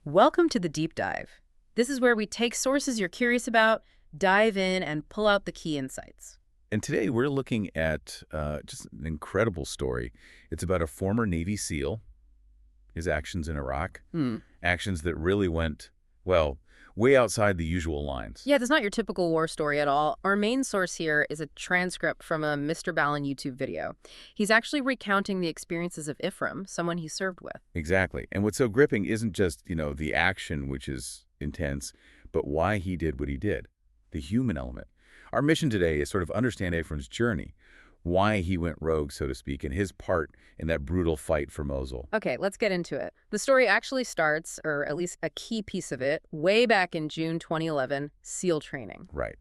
Welcome to the Deep Dive. This is where we take sources you're curious about, dive in, and pull out the key insights. And today we're looking at just an incredible story. It's about a former Navy SEAL, his actions in Iraq, Hmm. actions that really went, well, way outside the usual lines. Yeah, that's not your typical war story at all. Our main source here is a transcript from a Mr. Ballin YouTube video. He's actually recounting the experiences of Ifram, someone he served with. Exactly. And what's so gripping isn't just, the action, which is intense, but why he did what he did, the human element. Our mission today is sort of understand Ephraim's journey, why he went rogue, so to speak, and his part in that brutal fight for Mosul. Okay, let's get into it. The story actually starts, or at least a key piece of it, way back in June 2011, SEAL training. Right.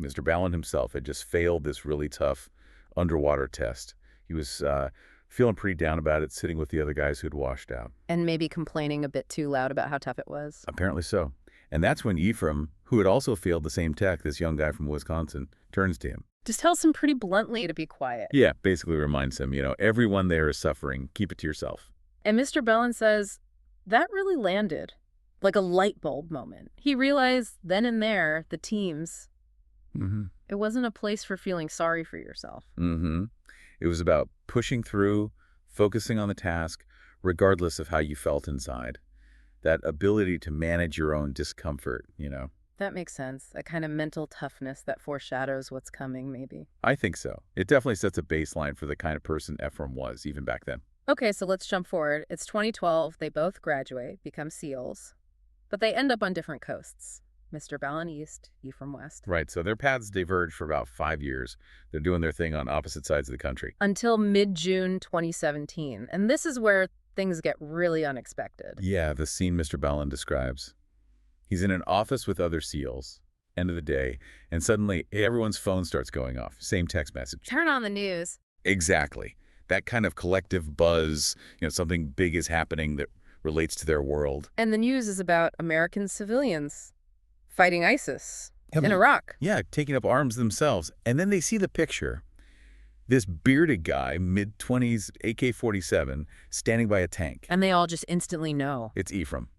Mr. Ballin himself had just failed this really tough underwater test. He was feeling pretty down about it, sitting with the other guys who'd washed out. And maybe complaining a bit too loud about how tough it was. Apparently so. And that's when Ephraim, who had also failed the same tech, this young guy from Wisconsin, turns to him. Just tells him pretty bluntly to be quiet. Yeah, basically reminds him, everyone there is suffering. Keep it to yourself. And Mr. Bellin says, that really landed. Like a light bulb moment. He realized then and there, the teams, it wasn't a place for feeling sorry for yourself. It was about pushing through, focusing on the task, regardless of how you felt inside. That ability to manage your own discomfort. That makes sense. A kind of mental toughness that foreshadows what's coming, maybe. I think so. It definitely sets a baseline for the kind of person Ephraim was, even back then. Okay, so let's jump forward. It's 2012. They both graduate, become SEALs, but they end up on different coasts. Mr. Ballin East, Ephraim West. Right, so their paths diverge for about 5 years. They're doing their thing on opposite sides of the country. Until mid-June 2017. And this is where things get really unexpected. Yeah, the scene Mr. Ballin describes. He's in an office with other SEALs, end of the day, and suddenly everyone's phone starts going off. Same text message. Turn on the news. Exactly. That kind of collective buzz, something big is happening that relates to their world. And the news is about American civilians fighting ISIS Yeah, in Iraq. Yeah, taking up arms themselves. And then they see the picture. This bearded guy, mid-20s, AK-47, standing by a tank. And they all just instantly know. It's Ephraim.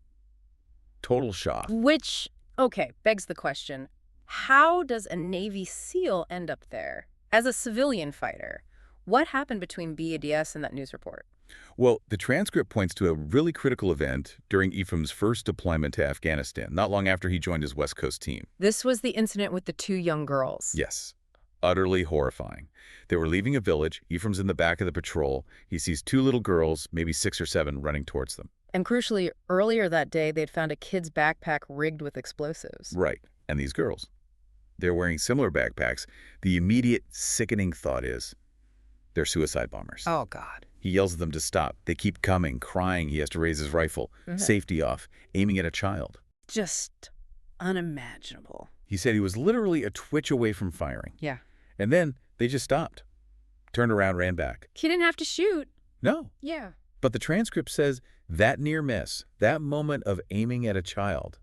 Total shock. Which, okay, begs the question, how does a Navy SEAL end up there as a civilian fighter? What happened between BADS and that news report? Well, the transcript points to a really critical event during Ephraim's first deployment to Afghanistan, not long after he joined his West Coast team. This was the incident with the two young girls. Yes. Utterly horrifying. They were leaving a village. Ephraim's in the back of the patrol. He sees two little girls, maybe 6 or 7, running towards them. And crucially, earlier that day, they'd found a kid's backpack rigged with explosives. Right. And these girls, they're wearing similar backpacks. The immediate sickening thought is, they're suicide bombers. Oh, God. He yells at them to stop. They keep coming, crying. He has to raise his rifle. Safety off, aiming at a child. Just unimaginable. He said he was literally a twitch away from firing. Yeah. And then they just stopped. Turned around, ran back. He didn't have to shoot. No. Yeah. But the transcript says that near miss, that moment of aiming at a child,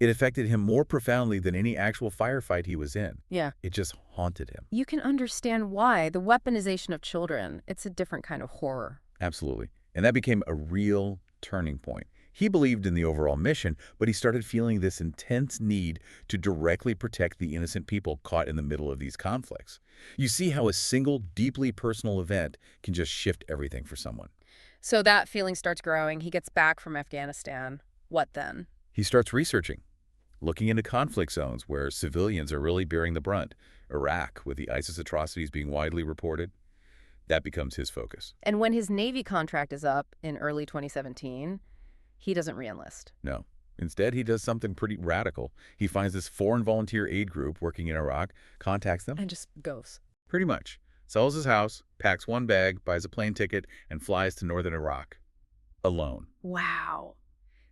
it affected him more profoundly than any actual firefight he was in. Yeah. It just haunted him. You can understand why. The weaponization of children, it's a different kind of horror. Absolutely. And that became a real turning point. He believed in the overall mission, but he started feeling this intense need to directly protect the innocent people caught in the middle of these conflicts. You see how a single, deeply personal event can just shift everything for someone. So that feeling starts growing. He gets back from Afghanistan. What then? He starts researching, looking into conflict zones where civilians are really bearing the brunt. Iraq, with the ISIS atrocities being widely reported, that becomes his focus. And when his Navy contract is up in early 2017, he doesn't re-enlist. No. Instead, he does something pretty radical. He finds this foreign volunteer aid group working in Iraq, contacts them. And just goes. Pretty much. Sells his house, packs one bag, buys a plane ticket, and flies to northern Iraq. Alone. Wow.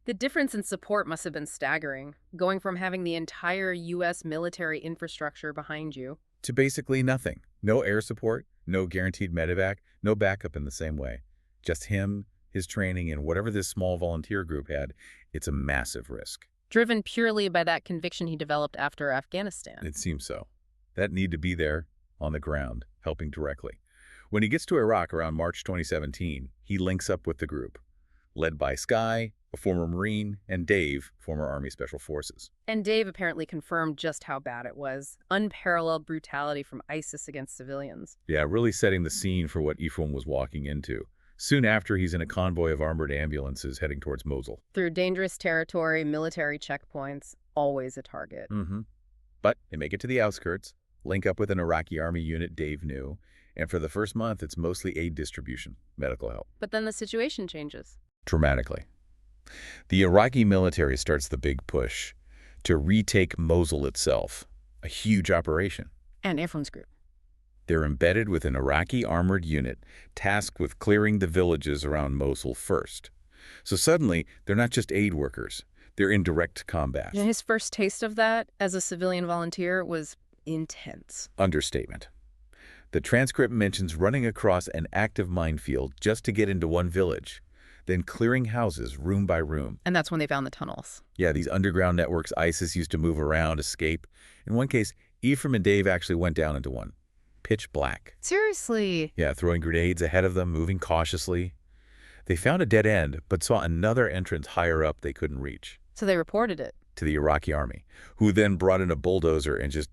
The difference in support must have been staggering, going from having the entire U.S. military infrastructure behind you to basically nothing. No air support, no guaranteed medevac, no backup in the same way. Just him, his training, and whatever this small volunteer group had. It's a massive risk. driven purely by that conviction he developed after Afghanistan. It seems so. That need to be there on the ground, helping directly. When he gets to Iraq around March 2017, he links up with the group, led by Sky, a former Marine, and Dave, former Army Special Forces. And Dave apparently confirmed just how bad it was. Unparalleled brutality from ISIS against civilians. Yeah, really setting the scene for what Ephraim was walking into. Soon after, he's in a convoy of armored ambulances heading towards Mosul. Through dangerous territory, military checkpoints, always a target. But they make it to the outskirts, link up with an Iraqi army unit Dave knew, and for the first month, it's mostly aid distribution, medical help. But then the situation changes. Dramatically. The Iraqi military starts the big push to retake Mosul itself, a huge operation. And Ephraim's group. They're embedded with an Iraqi armored unit tasked with clearing the villages around Mosul first. So suddenly, they're not just aid workers. They're in direct combat. And his first taste of that as a civilian volunteer was intense. Understatement. The transcript mentions running across an active minefield just to get into one village, then clearing houses room by room. And that's when they found the tunnels. Yeah, these underground networks ISIS used to move around, escape. In one case, Ephraim and Dave actually went down into one. Pitch black. Seriously? Yeah, throwing grenades ahead of them, moving cautiously. They found a dead end, but saw another entrance higher up they couldn't reach. So they reported it. To the Iraqi army, who then brought in a bulldozer and just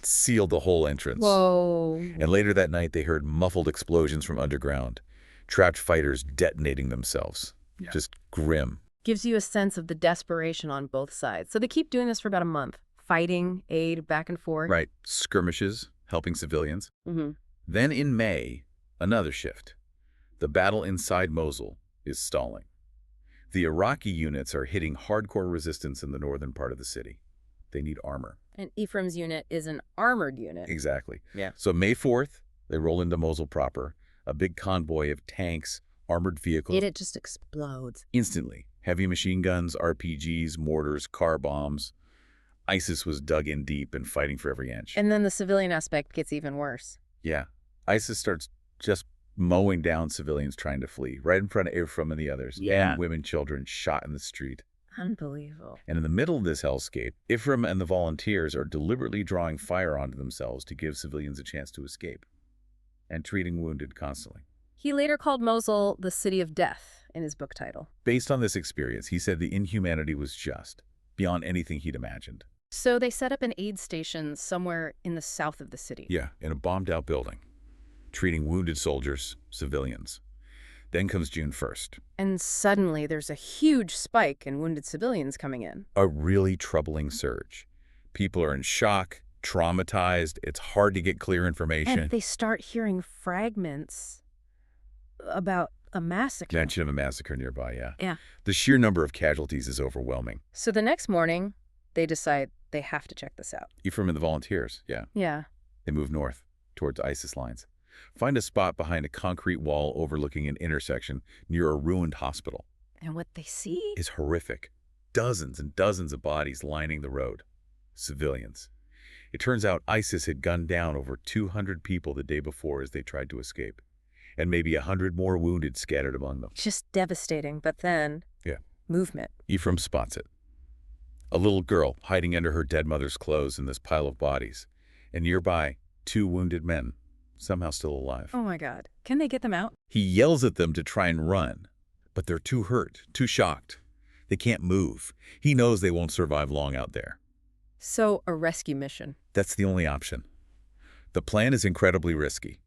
sealed the whole entrance. Whoa. And later that night, they heard muffled explosions from underground. Trapped fighters detonating themselves. Yeah. Just grim. Gives you a sense of the desperation on both sides. So they keep doing this for about a month. Fighting, aid, back and forth. Right. Skirmishes, helping civilians. Then in May, another shift. The battle inside Mosul is stalling. The Iraqi units are hitting hardcore resistance in the northern part of the city. They need armor. And Ephraim's unit is an armored unit. Exactly. Yeah. So May 4th, they roll into Mosul proper. A big convoy of tanks, armored vehicles. And it just explodes. Instantly. Heavy machine guns, RPGs, mortars, car bombs. ISIS was dug in deep and fighting for every inch. And then the civilian aspect gets even worse. Yeah. ISIS starts just mowing down civilians trying to flee, right in front of Ephraim and the others. Yeah. And women, children shot in the street. Unbelievable. And in the middle of this hellscape, Ephraim and the volunteers are deliberately drawing fire onto themselves to give civilians a chance to escape. And treating wounded constantly. He later called Mosul the City of Death in his book title. Based on this experience, he said the inhumanity was just, beyond anything he'd imagined. So they set up an aid station somewhere in the south of the city. Yeah, in a bombed-out building, treating wounded soldiers, civilians. Then comes June 1st. And suddenly there's a huge spike in wounded civilians coming in. A really troubling surge. People are in shock, traumatized. It's hard to get clear information. And they start hearing fragments about a massacre. Mention of a massacre nearby, yeah. Yeah. The sheer number of casualties is overwhelming. So the next morning, they decide they have to check this out. Ephraim and the volunteers, yeah. Yeah. They move north, towards ISIS lines. Find a spot behind a concrete wall overlooking an intersection near a ruined hospital. And what they see is horrific. Dozens and dozens of bodies lining the road. Civilians. It turns out ISIS had gunned down over 200 people the day before as they tried to escape. And maybe 100 more wounded scattered among them. Just devastating, but then movement. Ephraim spots it. A little girl hiding under her dead mother's clothes in this pile of bodies. And nearby, 2 wounded men, somehow still alive. Oh my God. Can they get them out? He yells at them to try and run, but they're too hurt, too shocked. They can't move. He knows they won't survive long out there. So a rescue mission. That's the only option. The plan is incredibly risky.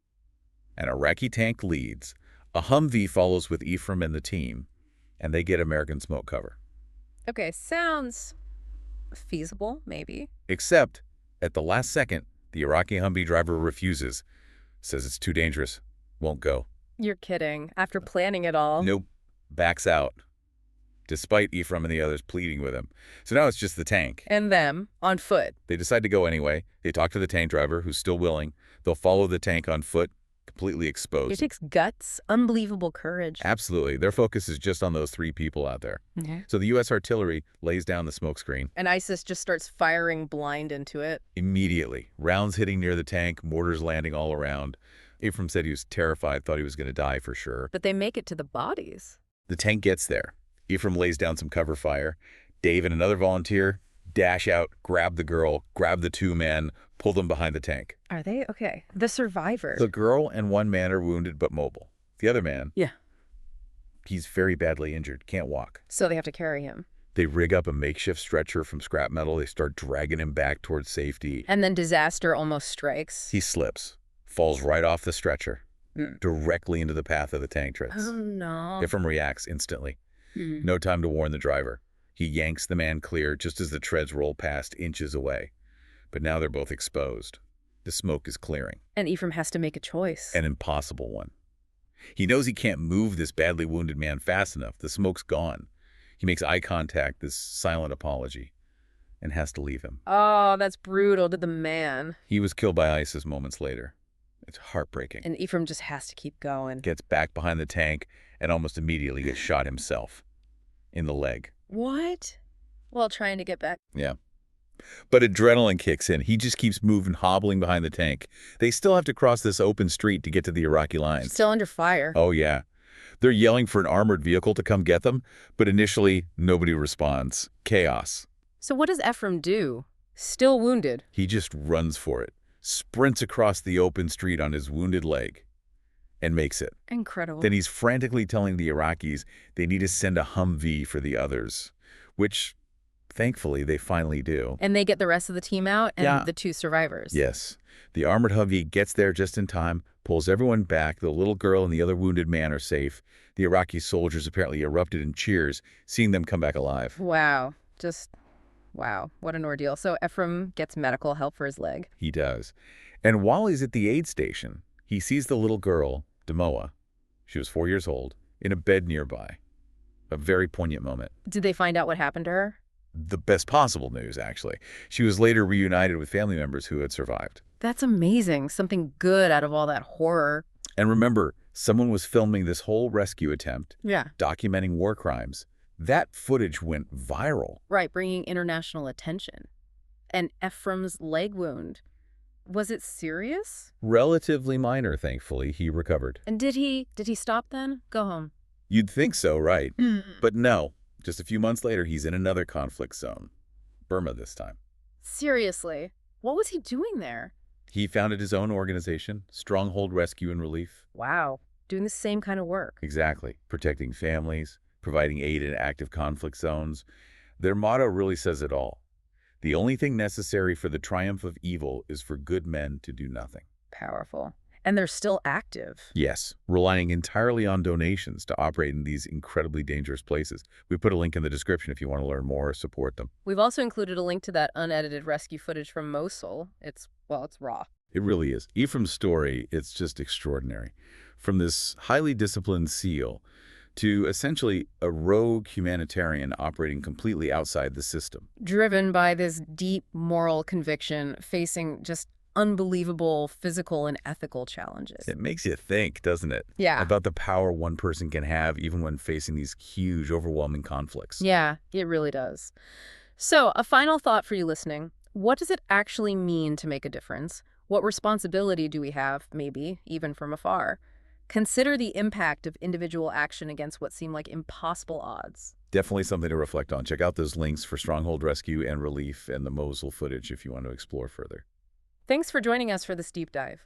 An Iraqi tank leads. A Humvee follows with Ephraim and the team, and they get American smoke cover. Okay, sounds feasible, maybe. Except, at the last second, the Iraqi Humvee driver refuses, says it's too dangerous, won't go. You're kidding. After planning it all. Nope, backs out, despite Ephraim and the others pleading with him. So now it's just the tank. And them, on foot. They decide to go anyway. They talk to the tank driver, who's still willing. They'll follow the tank on foot, completely exposed. It takes guts, unbelievable courage. Absolutely. Their focus is just on those 3 people out there. So the U.S. artillery lays down the smokescreen. And ISIS just starts firing blind into it. Immediately. Rounds hitting near the tank, mortars landing all around. Ephraim said he was terrified, thought he was going to die for sure. But they make it to the bodies. The tank gets there. Ephraim lays down some cover fire. Dave and another volunteer dash out, grab the girl, grab the 2 men, pull them behind the tank. Are they? Okay. The survivors. The girl and 1 man are wounded but mobile. The other man He's very badly injured, can't walk. So they have to carry him. They rig up a makeshift stretcher from scrap metal. They start dragging him back towards safety. And then disaster almost strikes. He slips, falls right off the stretcher, directly into the path of the tank treads. Oh, no. Ephraim reacts instantly. No time to warn the driver. He yanks the man clear just as the treads roll past inches away. But now they're both exposed. The smoke is clearing. And Ephraim has to make a choice. An impossible one. He knows he can't move this badly wounded man fast enough. The smoke's gone. He makes eye contact, this silent apology, and has to leave him. Oh, that's brutal to the man. He was killed by ISIS moments later. It's heartbreaking. And Ephraim just has to keep going. Gets back behind the tank and almost immediately gets shot himself in the leg. What? While trying to get back. Yeah. But adrenaline kicks in. He just keeps moving, hobbling behind the tank. They still have to cross this open street to get to the Iraqi lines. Still under fire. Oh, yeah. They're yelling for an armored vehicle to come get them, but initially, nobody responds. Chaos. So what does Ephraim do? Still wounded. He just runs for it, sprints across the open street on his wounded leg, and makes it. Incredible. Then he's frantically telling the Iraqis they need to send a Humvee for the others, which, thankfully, they finally do. And they get the rest of the team out and the 2 survivors. Yes. The armored Humvee gets there just in time, pulls everyone back. The little girl and the other wounded man are safe. The Iraqi soldiers apparently erupted in cheers, seeing them come back alive. Wow. Just, wow. What an ordeal. So Ephraim gets medical help for his leg. He does. And while he's at the aid station, he sees the little girl, Demoa, she was 4 years old, in a bed nearby. A very poignant moment. Did they find out what happened to her? The best possible news, actually. She was later reunited with family members who had survived. That's amazing. Something good out of all that horror. And remember, someone was filming this whole rescue attempt, Yeah. documenting war crimes. That footage went viral. Right, bringing international attention. And Ephraim's leg wound. Was it serious? Relatively minor, thankfully. He recovered. And did he stop then? Go home. You'd think so, right? But no. Just a few months later, he's in another conflict zone. Burma this time. Seriously? What was he doing there? He founded his own organization, Stronghold Rescue and Relief. Wow. Doing the same kind of work. Exactly. Protecting families, providing aid in active conflict zones. Their motto really says it all. The only thing necessary for the triumph of evil is for good men to do nothing. Powerful. And they're still active. Yes, relying entirely on donations to operate in these incredibly dangerous places. We put a link in the description if you want to learn more or support them. We've also included a link to that unedited rescue footage from Mosul. It's raw. It really is. Ephraim's story, it's just extraordinary. From this highly disciplined SEAL to essentially a rogue humanitarian operating completely outside the system. Driven by this deep moral conviction, facing just unbelievable physical and ethical challenges. It makes you think, doesn't it? Yeah. About the power one person can have even when facing these huge, overwhelming conflicts. Yeah, it really does. So, a final thought for you listening. What does it actually mean to make a difference? What responsibility do we have, maybe, even from afar? Consider the impact of individual action against what seem like impossible odds. Definitely something to reflect on. Check out those links for Stronghold Rescue and Relief and the Mosul footage if you want to explore further. Thanks for joining us for this deep dive.